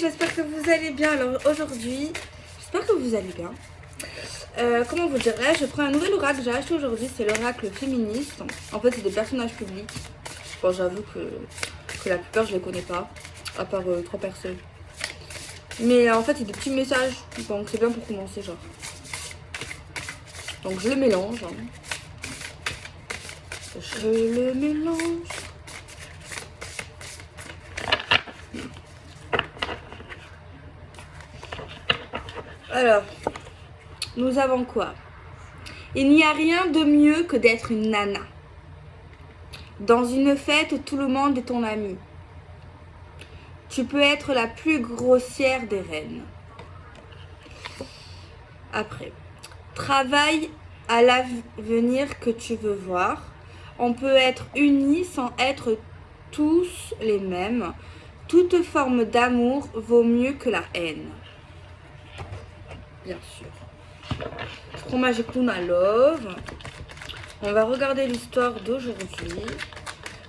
j'espère que vous allez bien. Alors aujourd'hui, j'espère que vous allez bien. Comment vous dirais, je prends un nouvel oracle que j'ai acheté aujourd'hui, c'est l'oracle féministe. En fait, c'est des personnages publics. Bon, j'avoue que la plupart, je les connais pas, à part 3 personnes. Mais en fait, c'est des petits messages, donc c'est bien pour commencer, genre. Donc je le mélange. Je le mélange. Alors, nous avons quoi? Il n'y a rien de mieux que d'être une nana. Dans une fête, tout le monde est ton ami. Tu peux être la plus grossière des reines. Après, travaille à l'avenir que tu veux voir. On peut être unis sans être tous les mêmes. Toute forme d'amour vaut mieux que la haine. Bien sûr. Pour Magic Luna Love. On va regarder l'histoire d'aujourd'hui.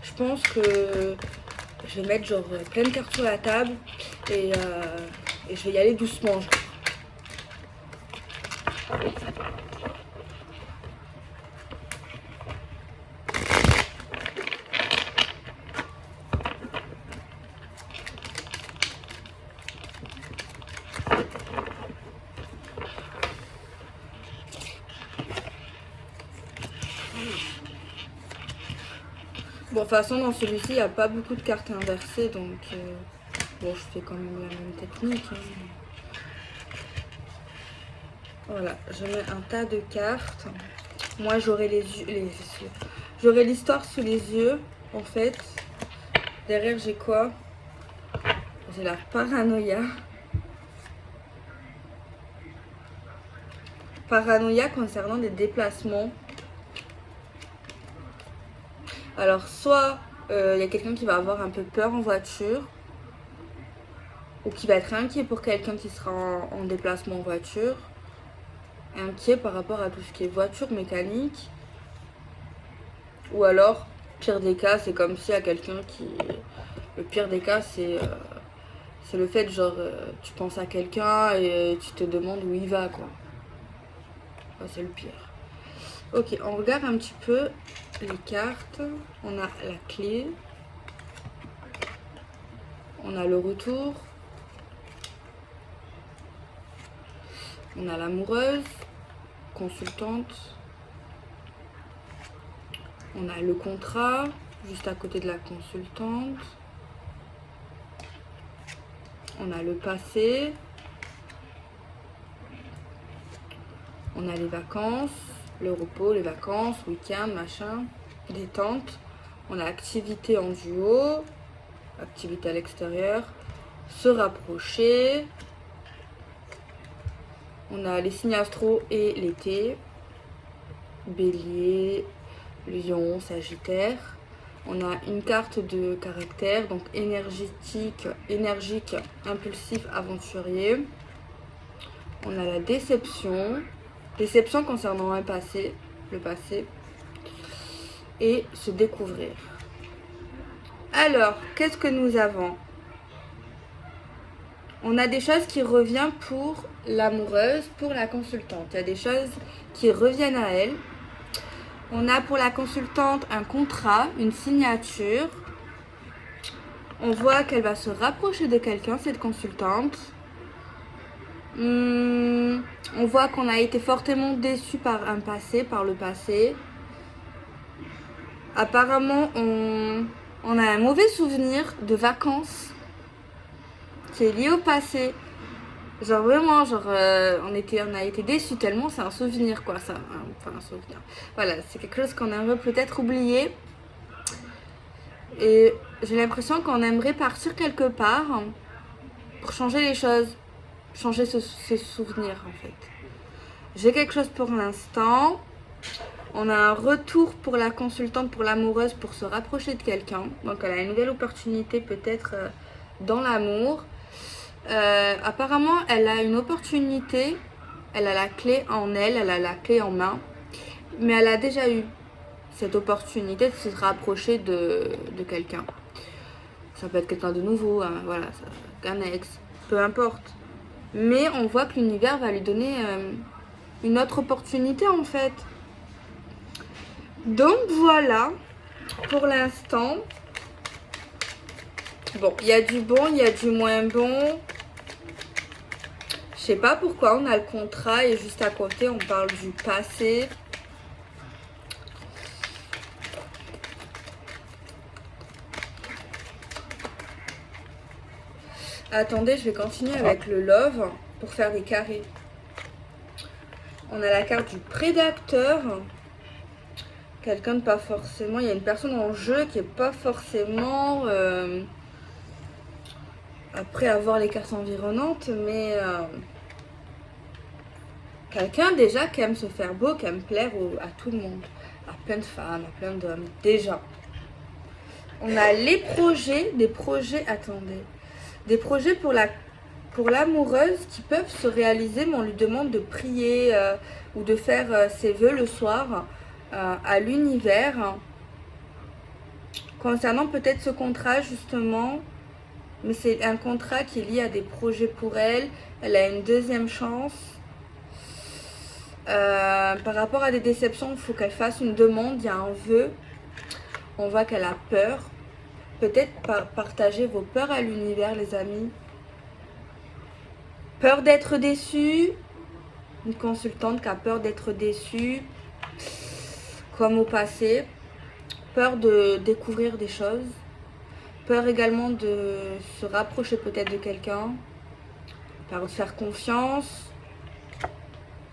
Je pense que je vais mettre genre plein de cartes sur la table et je vais y aller doucement. Genre. Bon, de toute façon, dans celui-ci, il n'y a pas beaucoup de cartes inversées, donc bon, je fais quand même la même technique. Hein. Voilà, je mets un tas de cartes. Moi, j'aurai j'aurai l'histoire sous les yeux, en fait. Derrière, j'ai quoi? J'ai la paranoïa. Paranoïa concernant des déplacements. Alors, soit il y a quelqu'un qui va avoir un peu peur en voiture, ou qui va être inquiet pour quelqu'un qui sera en déplacement en voiture, inquiet par rapport à tout ce qui est voiture, mécanique, ou alors, pire des cas, c'est comme s'il y a quelqu'un qui... Le pire des cas, c'est le fait, genre, tu penses à quelqu'un et tu te demandes où il va, quoi. Enfin, c'est le pire. Ok, on regarde un petit peu les cartes. On a la clé. On a le retour. On a l'amoureuse, consultante. On a le contrat, juste à côté de la consultante. On a le passé. On a les vacances, le repos, les vacances, week-end, machin, détente. On a activité en duo, activité à l'extérieur, se rapprocher. On a les signes astro et l'été, bélier, lion, sagittaire. On a une carte de caractère, donc énergique, impulsif, aventurier. On a la déception. Déception concernant le passé, et se découvrir. Alors, qu'est-ce que nous avons? On a des choses qui reviennent pour l'amoureuse, pour la consultante. Il y a des choses qui reviennent à elle. On a pour la consultante un contrat, une signature. On voit qu'elle va se rapprocher de quelqu'un, cette consultante. On voit qu'on a été fortement déçu par le passé. Apparemment, on a un mauvais souvenir de vacances qui est lié au passé. Genre vraiment, genre on a été déçus tellement, c'est un souvenir quoi, ça. Enfin un souvenir. Voilà, c'est quelque chose qu'on aimerait peut-être oublier. Et j'ai l'impression qu'on aimerait partir quelque part pour changer les choses. Changer ses souvenirs en fait. J'ai quelque chose pour l'instant. On a un retour pour la consultante, pour l'amoureuse, pour se rapprocher de quelqu'un. Donc elle a une nouvelle opportunité peut-être dans l'amour. Apparemment elle a une opportunité. Elle a la clé en elle a la clé en main. Mais elle a déjà eu cette opportunité de se rapprocher de quelqu'un. Ça peut être quelqu'un de nouveau, hein, voilà, un ex. peu importe. Mais on voit que l'univers va lui donner une autre opportunité en fait. Donc voilà, pour l'instant. Bon, il y a du bon, il y a du moins bon. Je sais pas pourquoi on a le contrat et juste à côté on parle du passé. Attendez, je vais continuer avec le love pour faire des carrés. On a la carte du prédateur. Quelqu'un de pas forcément... Il y a une personne en jeu qui est pas forcément... après avoir les cartes environnantes, mais... quelqu'un déjà qui aime se faire beau, qui aime plaire à tout le monde. À plein de femmes, à plein d'hommes. Déjà. On a les projets, des projets... Attendez. Des projets pour l'amoureuse qui peuvent se réaliser, mais on lui demande de prier ou de faire ses vœux le soir à l'univers. Concernant peut-être ce contrat justement, mais c'est un contrat qui est lié à des projets pour elle. Elle a une deuxième chance. Par rapport à des déceptions, il faut qu'elle fasse une demande, il y a un vœu. On voit qu'elle a peur. Peut-être partager vos peurs à l'univers, les amis. Peur d'être déçue. Une consultante qui a peur d'être déçue, comme au passé. Peur de découvrir des choses. Peur également de se rapprocher peut-être de quelqu'un. Peur de faire confiance.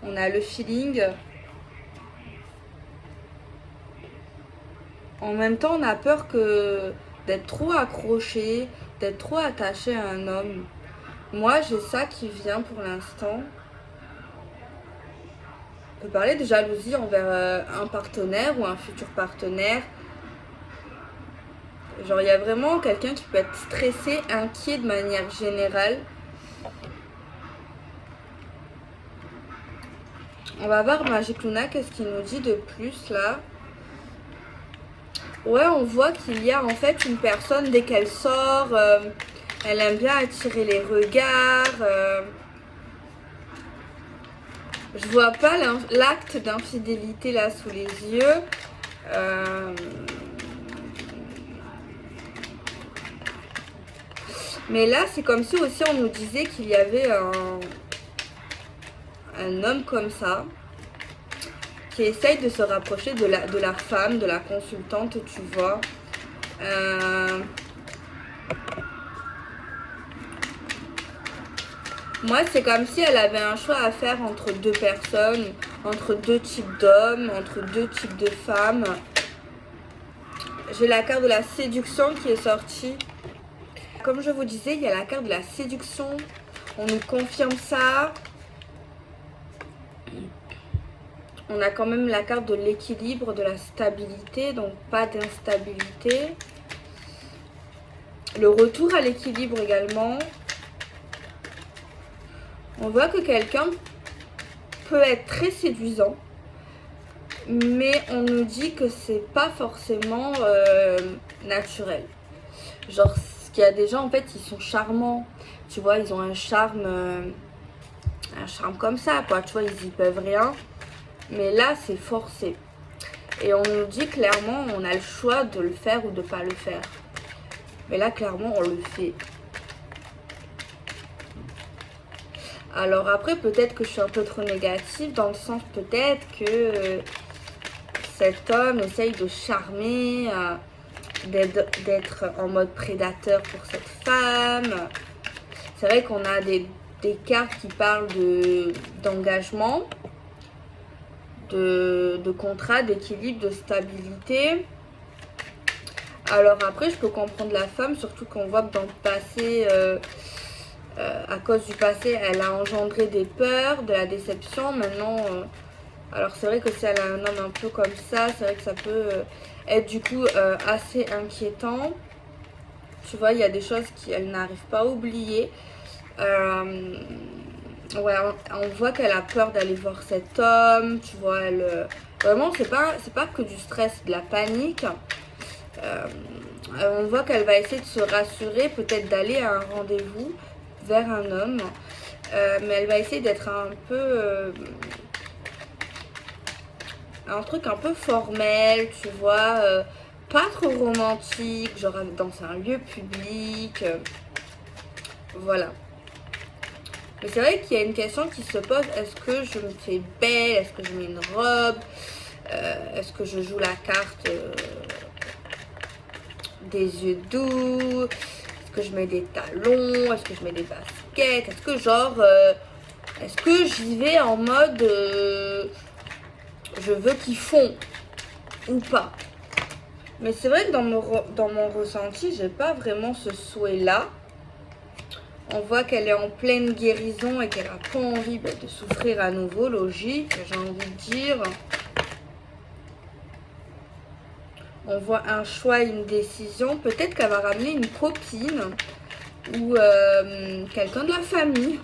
On a le feeling. En même temps, on a peur d'être trop accroché, d'être trop attaché à un homme. Moi, j'ai ça qui vient pour l'instant. On peut parler de jalousie envers un partenaire ou un futur partenaire. Genre, il y a vraiment quelqu'un qui peut être stressé, inquiet de manière générale. On va voir Magic Luna, qu'est-ce qu'il nous dit de plus là. Ouais, on voit qu'il y a en fait une personne, dès qu'elle sort, elle aime bien attirer les regards. Je vois pas l'acte d'infidélité là sous les yeux. Mais là, c'est comme si aussi on nous disait qu'il y avait un homme comme ça qui essaye de se rapprocher de la femme, de la consultante, tu vois. Moi, c'est comme si elle avait un choix à faire entre deux personnes, entre deux types d'hommes, entre deux types de femmes. J'ai la carte de la séduction qui est sortie. Comme je vous disais, il y a la carte de la séduction. On nous confirme ça. On a quand même la carte de l'équilibre, de la stabilité, donc pas d'instabilité. Le retour à l'équilibre également. On voit que quelqu'un peut être très séduisant, mais on nous dit que c'est pas forcément naturel. Genre, qu'il y a des gens en fait, ils sont charmants. Tu vois, ils ont un charme comme ça, quoi. Tu vois, ils y peuvent rien. Mais là, c'est forcé. Et on nous dit clairement, on a le choix de le faire ou de ne pas le faire. Mais là, clairement, on le fait. Alors après, peut-être que je suis un peu trop négative, dans le sens peut-être que cet homme essaye de charmer, d'être en mode prédateur pour cette femme. C'est vrai qu'on a des cartes qui parlent d'engagement. De contrat, d'équilibre, de stabilité. Alors après, je peux comprendre la femme, surtout qu'on voit que dans le passé, à cause du passé, elle a engendré des peurs, de la déception. Maintenant, alors c'est vrai que si elle a un homme un peu comme ça, c'est vrai que ça peut être du coup assez inquiétant. Tu vois, il y a des choses qu'elle n'arrive pas à oublier. Ouais, on voit qu'elle a peur d'aller voir cet homme, tu vois, vraiment, c'est pas que du stress, de la panique. On voit qu'elle va essayer de se rassurer, peut-être d'aller à un rendez-vous, vers un homme. Mais elle va essayer d'être un peu... un truc un peu formel, tu vois, pas trop romantique, genre dans un lieu public, voilà. Mais c'est vrai qu'il y a une question qui se pose, est-ce que je me fais belle, est-ce que je mets une robe, est-ce que je joue la carte des yeux doux, est-ce que je mets des talons, est-ce que je mets des baskets, est-ce que genre, est-ce que j'y vais en mode, je veux qu'ils font ou pas. Mais c'est vrai que dans mon ressenti, j'ai pas vraiment ce souhait-là. On voit qu'elle est en pleine guérison et qu'elle a pas envie de souffrir à nouveau, logique, j'ai envie de dire. On voit un choix, une décision. Peut-être qu'elle va ramener une copine ou quelqu'un de la famille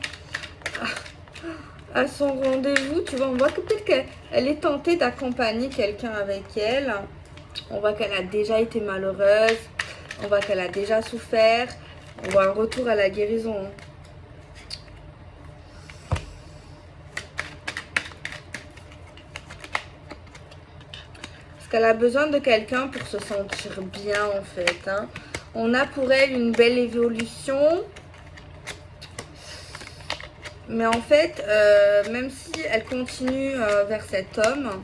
à son rendez-vous. Tu vois, on voit que peut-être qu'elle est tentée d'accompagner quelqu'un avec elle. On voit qu'elle a déjà été malheureuse. On voit qu'elle a déjà souffert. On voit un retour à la guérison. Parce qu'elle a besoin de quelqu'un pour se sentir bien en fait. Hein. On a pour elle une belle évolution. Mais en fait, même si elle continue vers cet homme,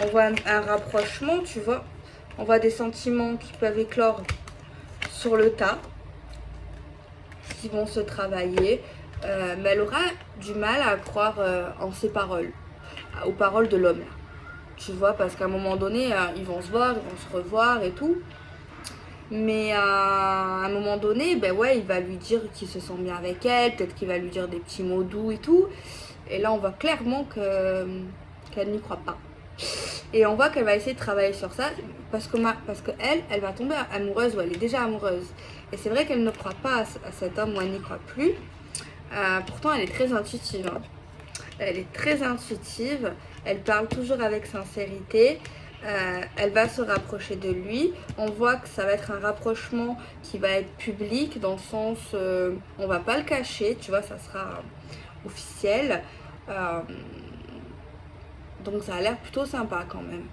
on voit un rapprochement, tu vois. On voit des sentiments qui peuvent éclore sur le tas, qui vont se travailler. Mais elle aura du mal à croire en ses paroles, aux paroles de l'homme. Tu vois, parce qu'à un moment donné, ils vont se voir, ils vont se revoir et tout. Mais à un moment donné, ben ouais, il va lui dire qu'il se sent bien avec elle, peut-être qu'il va lui dire des petits mots doux et tout. Et là, on voit clairement qu'elle n'y croit pas. Et on voit qu'elle va essayer de travailler sur ça parce que elle va tomber amoureuse ou elle est déjà amoureuse. Et c'est vrai qu'elle ne croit pas à cet homme ou elle n'y croit plus. Pourtant, elle est très intuitive. Hein. Elle est très intuitive. Elle parle toujours avec sincérité. Elle va se rapprocher de lui. On voit que ça va être un rapprochement qui va être public dans le sens on va pas le cacher, tu vois, ça sera officiel. Donc ça a l'air plutôt sympa quand même.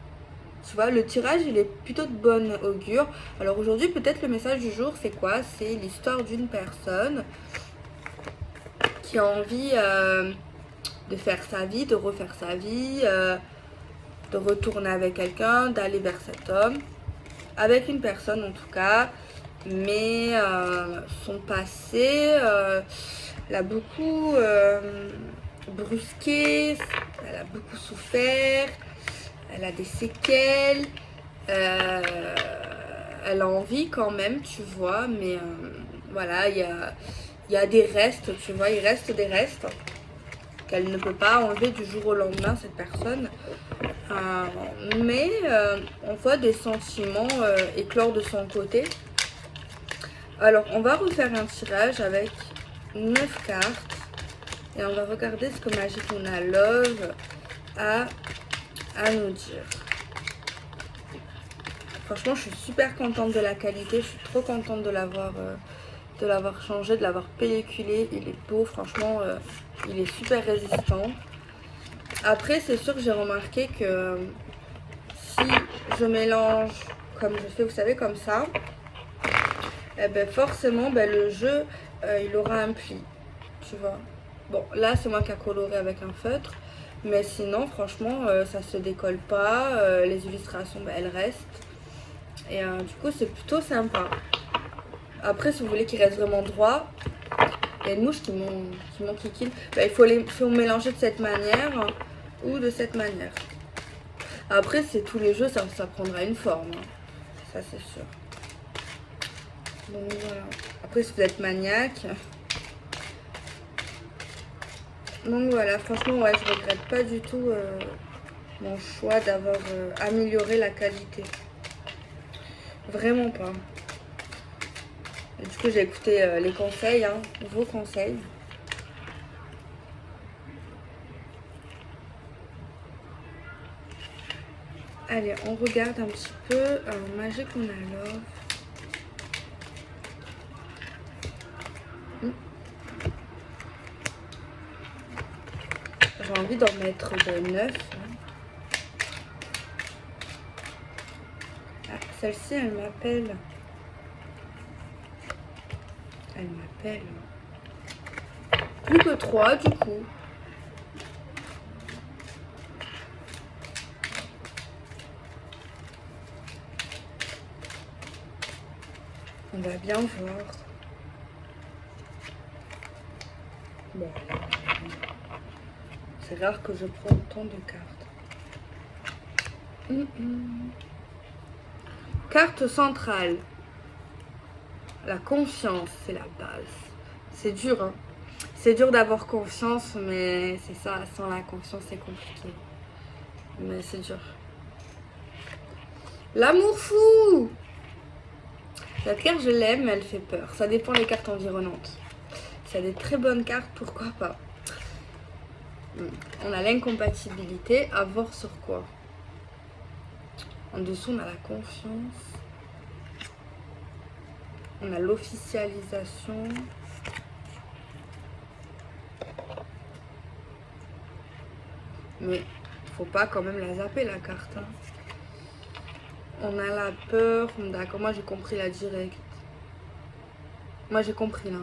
Tu vois, le tirage, il est plutôt de bonne augure. Alors aujourd'hui, peut-être le message du jour, c'est quoi? C'est l'histoire d'une personne qui a envie de faire sa vie, de refaire sa vie, de retourner avec quelqu'un, d'aller vers cet homme. Avec une personne en tout cas. Mais son passé, elle a beaucoup brusqué, elle a beaucoup souffert. Elle a des séquelles, elle a envie quand même, tu vois, mais voilà, il y a des restes, tu vois, il reste des restes qu'elle ne peut pas enlever du jour au lendemain, cette personne. Mais on voit des sentiments éclore de son côté. Alors, on va refaire un tirage avec 9 cartes et on va regarder ce que Magic Luna Love a à nous dire. Franchement, je suis super contente de la qualité. Je suis trop contente de l'avoir changé, de l'avoir pelliculé. Il est beau, franchement, il est super résistant. Après, c'est sûr que j'ai remarqué que si je mélange comme je fais, vous savez, comme ça, eh ben forcément, le jeu, il aura un pli, tu vois. Bon, là, c'est moi qui a coloré avec un feutre. Mais sinon, franchement, ça se décolle pas. Les illustrations, elles restent. Et du coup, c'est plutôt sympa. Après, si vous voulez qu'il reste vraiment droit, il y a une mouche qui m'enquiquine. Il faut mélanger de cette manière ou de cette manière. Après, c'est tous les jeux, ça prendra une forme. Hein. Ça, c'est sûr. Donc voilà. Après, si vous êtes maniaque... Donc voilà, franchement, ouais, je regrette pas du tout mon choix d'avoir amélioré la qualité. Vraiment pas. Et du coup, j'ai écouté les conseils, hein, vos conseils. Allez, on regarde un petit peu Magic Luna Love. j'ai envie d'en mettre de 9. Ah, celle-ci, elle m'appelle. Elle m'appelle. Plus que 3 du coup. On va bien voir. Bon. C'est rare que je prends autant de cartes. Carte centrale. La confiance, c'est la base. C'est dur, hein. C'est dur d'avoir confiance, mais c'est ça, sans la confiance, c'est compliqué. Mais c'est dur. L'amour fou! Cette carte, je l'aime, mais elle fait peur. Ça dépend des cartes environnantes. S'il y a des très bonnes cartes, pourquoi pas. On a l'incompatibilité, à voir sur quoi. En dessous, on a la confiance. On a l'officialisation. Mais faut pas quand même la zapper, la carte. Hein. On a la peur. D'accord, moi j'ai compris la directe. Moi j'ai compris là.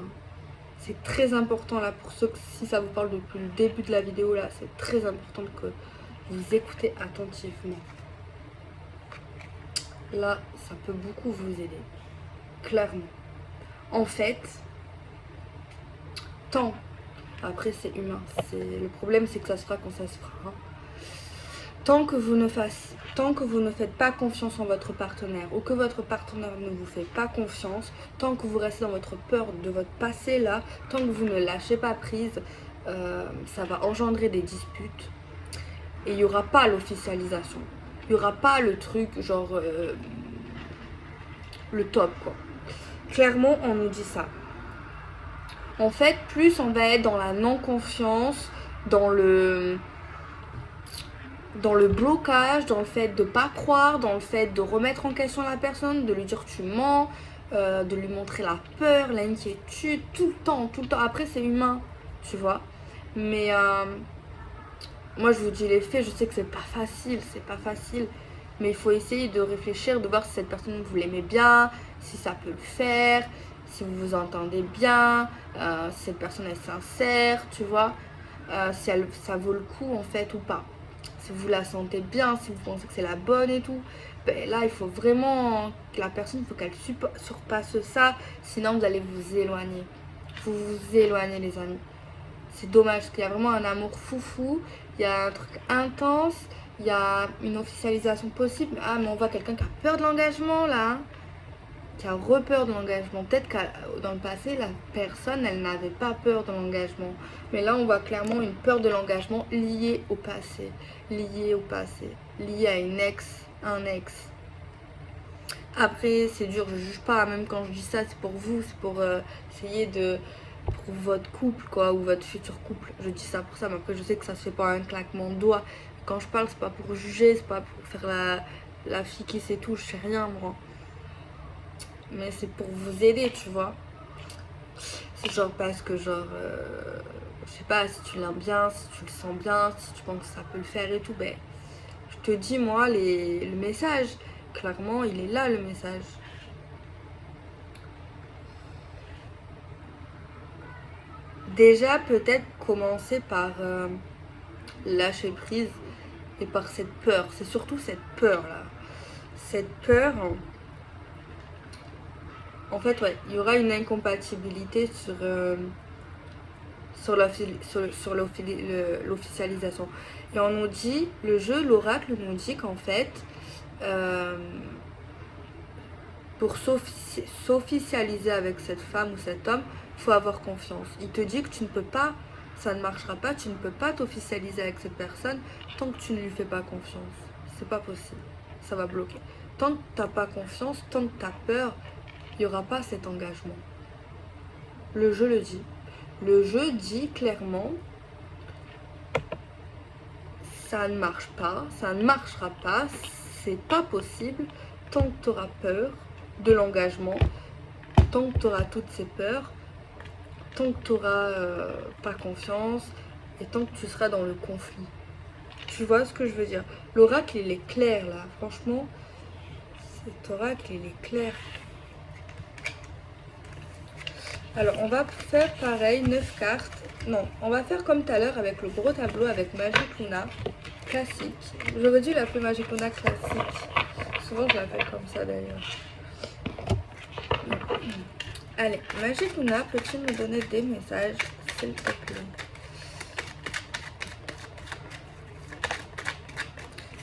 C'est très important là pour ceux que si ça vous parle depuis le début de la vidéo là, c'est très important que vous écoutez attentivement. Là, ça peut beaucoup vous aider. Clairement. En fait, tant, après c'est humain. Le problème c'est que ça se fera quand ça se fera. Hein. Tant que vous ne faites pas confiance en votre partenaire ou que votre partenaire ne vous fait pas confiance, tant que vous restez dans votre peur de votre passé là, tant que vous ne lâchez pas prise, ça va engendrer des disputes et il n'y aura pas l'officialisation. Il n'y aura pas le truc genre le top quoi. Clairement, on nous dit ça. En fait, plus on va être dans la non-confiance, dans le blocage, dans le fait de ne pas croire, dans le fait de remettre en question la personne, de lui dire tu mens, de lui montrer la peur, l'inquiétude, tout le temps. Après, c'est humain, tu vois. Mais moi, je vous dis les faits, je sais que c'est pas facile. Mais il faut essayer de réfléchir, de voir si cette personne, vous l'aimez bien, si ça peut le faire, si vous vous entendez bien, si cette personne est sincère, tu vois, si ça vaut le coup en fait ou pas. Si vous la sentez bien, si vous pensez que c'est la bonne et tout, ben là il faut vraiment que la personne, il faut qu'elle surpasse ça, sinon vous allez vous éloigner. Vous vous éloignez les amis. C'est dommage parce qu'il y a vraiment un amour foufou, il y a un truc intense, il y a une officialisation possible. Ah mais on voit quelqu'un qui a peur de l'engagement là, hein, qui a repeur de l'engagement. Peut-être que dans le passé, la personne, elle n'avait pas peur de l'engagement. Mais là, on voit clairement une peur de l'engagement liée au passé. Liée à une ex, un ex. Après, c'est dur, je juge pas. Même quand je dis ça, c'est pour vous. C'est pour essayer de... pour votre couple, quoi, ou votre futur couple. Je dis ça pour ça, mais après, je sais que ça se fait pas un claquement de doigts. Quand je parle, c'est pas pour juger, c'est pas pour faire la fille qui sait tout. Je sais rien, moi. Mais c'est pour vous aider, tu vois. C'est genre parce que genre je sais pas, si tu l'aimes bien, si tu le sens bien, si tu penses que ça peut le faire et tout, ben je te dis moi le message, clairement il est là le message. Déjà peut-être commencer par lâcher prise et par cette peur, c'est surtout cette peur là. Cette peur, en fait ouais, il y aura une incompatibilité sur l'officialisation. Et on nous dit, le jeu, l'oracle nous dit qu'en fait, pour s'officialiser avec cette femme ou cet homme, il faut avoir confiance. Il te dit que tu ne peux pas, ça ne marchera pas, tu ne peux pas t'officialiser avec cette personne tant que tu ne lui fais pas confiance. C'est pas possible, ça va bloquer. Tant que tu n'as pas confiance, tant que tu as peur, il n'y aura pas cet engagement. Le jeu le dit. Le jeu dit clairement, ça ne marche pas, ça ne marchera pas, c'est pas possible tant que tu auras peur de l'engagement, tant que tu auras toutes ces peurs, tant que tu n'auras pas confiance et tant que tu seras dans le conflit. Tu vois ce que je veux dire? L'oracle, il est clair là. Franchement, cet oracle, il est clair. Alors, on va faire pareil, 9 cartes. Non, on va faire comme tout à l'heure avec le gros tableau avec Magic Luna classique. J'aurais dû l'appeler Magic Luna classique. Souvent, je l'appelle comme ça d'ailleurs. Allez, Magic Luna, peux-tu me donner des messages, s'il te plaît?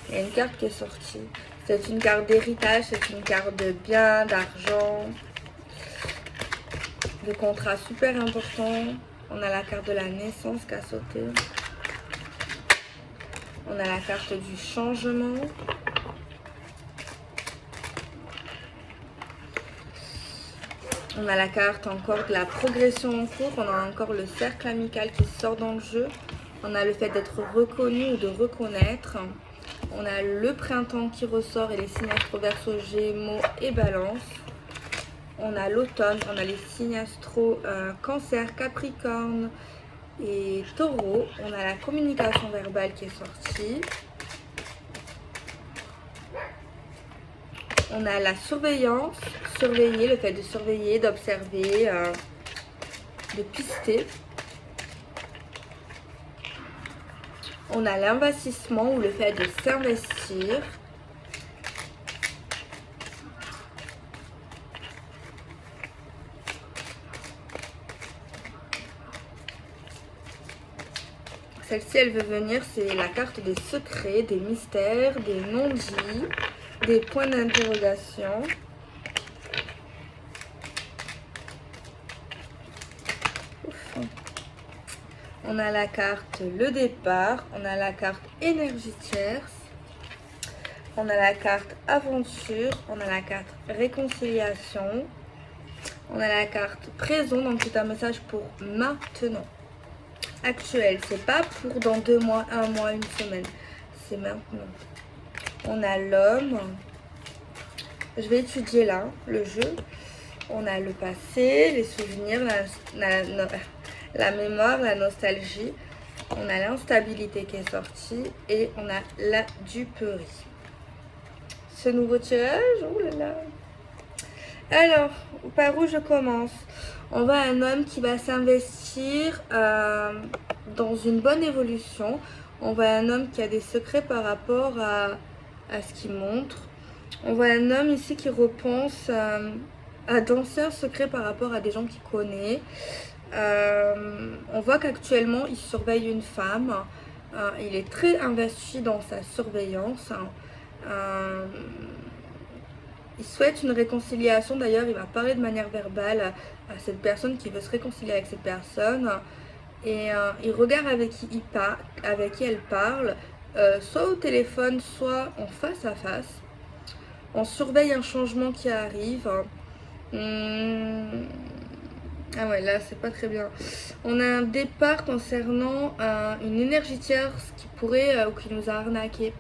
Il y a une carte qui est sortie. C'est une carte d'héritage, c'est une carte de bien, d'argent, de contrat super important. On a la carte de la naissance qui a sauté. On a la carte du changement. On a la carte encore de la progression en cours. On a encore le cercle amical qui sort dans le jeu. On a le fait d'être reconnu ou de reconnaître. On a le printemps qui ressort et les signes astro Verseau, Gémeaux et Balance. On a l'automne, on a les signes astro Cancer, Capricorne et Taureau. On a la communication verbale qui est sortie. On a la surveillance, surveiller, le fait de surveiller, d'observer, de pister. On a l'investissement ou le fait de s'investir. Celle-ci, elle veut venir, c'est la carte des secrets, des mystères, des non-dits, des points d'interrogation. On a la carte le départ, on a la carte énergie tierce, on a la carte aventure, on a la carte réconciliation, on a la carte présent, donc c'est un message pour maintenant, actuel, c'est pas pour dans 2 mois, 1 mois, 1 semaine, c'est maintenant. On a l'homme, je vais étudier là, le jeu, on a le passé, les souvenirs, la mémoire, la nostalgie, on a l'instabilité qui est sortie et on a la duperie. Ce nouveau tirage, oh là là. Alors, par où je commence? On voit un homme qui va s'investir dans une bonne évolution. On voit un homme qui a des secrets par rapport à ce qu'il montre. On voit un homme ici qui repense à d'anciens secrets par rapport à des gens qu'il connaît. On voit qu'actuellement il surveille une femme. Il est très investi dans sa surveillance. Il souhaite une réconciliation. D'ailleurs, il va parler de manière verbale à cette personne qui veut se réconcilier avec cette personne. Et il regarde avec qui elle parle, soit au téléphone, soit en face à face. On surveille un changement qui arrive. Ah ouais, là, c'est pas très bien. On a un départ concernant une énergie tierce qui pourrait, ou qui nous a arnaqué,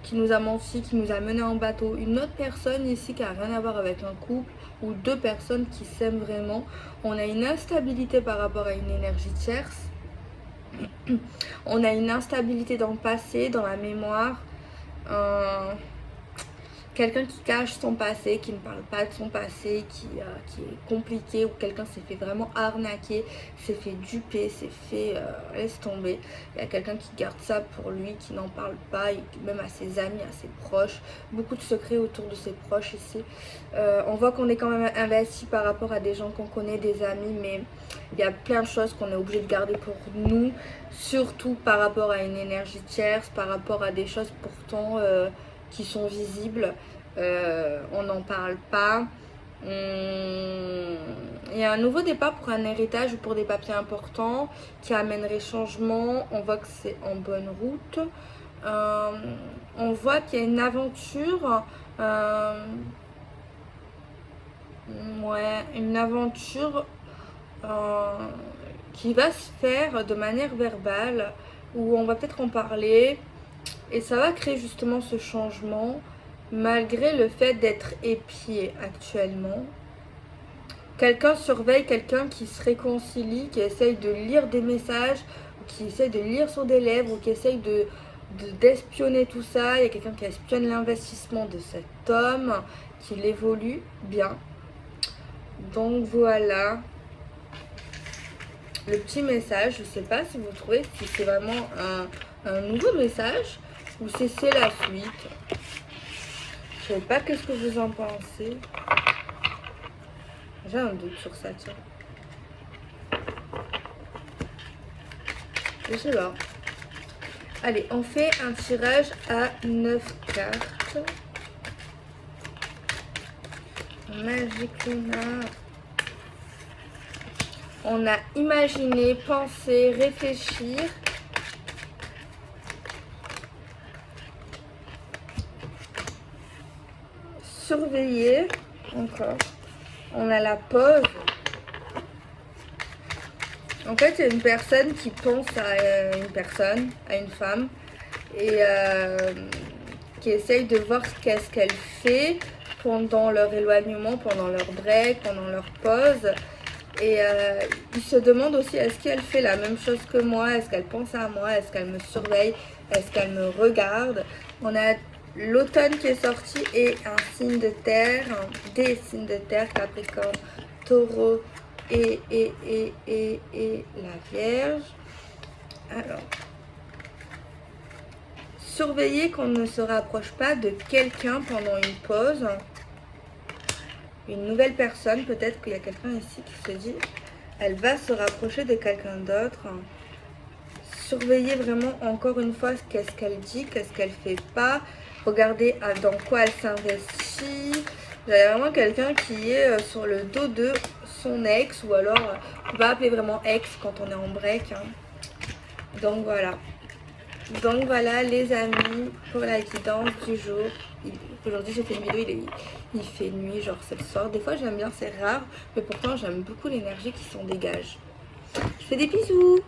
qui nous a menti, qui nous a mené en bateau. Une autre personne ici qui a rien à voir avec un couple, ou 2 personnes qui s'aiment vraiment. On a une instabilité par rapport à une énergie tierce. On a une instabilité dans le passé, dans la mémoire. Quelqu'un qui cache son passé, qui ne parle pas de son passé, qui est compliqué, ou quelqu'un s'est fait vraiment arnaquer, s'est fait duper, s'est fait laisse tomber. Il y a quelqu'un qui garde ça pour lui, qui n'en parle pas, et même à ses amis, à ses proches. Beaucoup de secrets autour de ses proches ici. On voit qu'on est quand même investi par rapport à des gens qu'on connaît, des amis, mais il y a plein de choses qu'on est obligé de garder pour nous, surtout par rapport à une énergie tierce, par rapport à des choses pourtant qui sont visibles, on n'en parle pas. Il y a un nouveau départ pour un héritage ou pour des papiers importants qui amènerait changement. On voit que c'est en bonne route. On voit qu'il y a une aventure, une aventure qui va se faire de manière verbale, où on va peut-être en parler. Et ça va créer justement ce changement, malgré le fait d'être épié actuellement. Quelqu'un surveille quelqu'un qui se réconcilie, qui essaye de lire des messages, qui essaye de lire sur des lèvres ou qui essaye d'espionner tout ça. Il y a quelqu'un qui espionne l'investissement de cet homme, qu'il évolue bien. Donc voilà le petit message. Je ne sais pas si vous trouvez si c'est vraiment un nouveau message ou si c'est la suite. Je ne sais pas qu'est-ce que vous en pensez. J'ai un doute sur ça, tiens. Je sais pas. Allez, on fait un tirage à 9 cartes. Magic Luna. On a imaginé, pensé, réfléchir. Surveiller. Encore. On a la pause. En fait, il y a une personne qui pense à une personne, à une femme, et qui essaye de voir qu'est-ce qu'elle fait pendant leur éloignement, pendant leur break, pendant leur pause. Et il se demande aussi, est-ce qu'elle fait la même chose que moi? Est-ce qu'elle pense à moi? Est-ce qu'elle me surveille? Est-ce qu'elle me regarde? On a l'automne qui est sorti et un signe de terre, des signes de terre, Capricorne, Taureau et la Vierge. Alors, surveillez qu'on ne se rapproche pas de quelqu'un pendant une pause. Une nouvelle personne, peut-être qu'il y a quelqu'un ici qui se dit, elle va se rapprocher de quelqu'un d'autre. Surveillez vraiment encore une fois qu'est-ce qu'elle dit, qu'est-ce qu'elle fait pas. Regardez dans quoi elle s'investit. Il y a vraiment quelqu'un qui est sur le dos de son ex, ou alors on va appeler vraiment ex quand on est en break. Donc voilà les amis pour la guidance du jour. Aujourd'hui j'ai fait une vidéo, il fait nuit, genre c'est le soir. Des fois j'aime bien, c'est rare, mais pourtant j'aime beaucoup l'énergie qui s'en dégage. Je fais des bisous.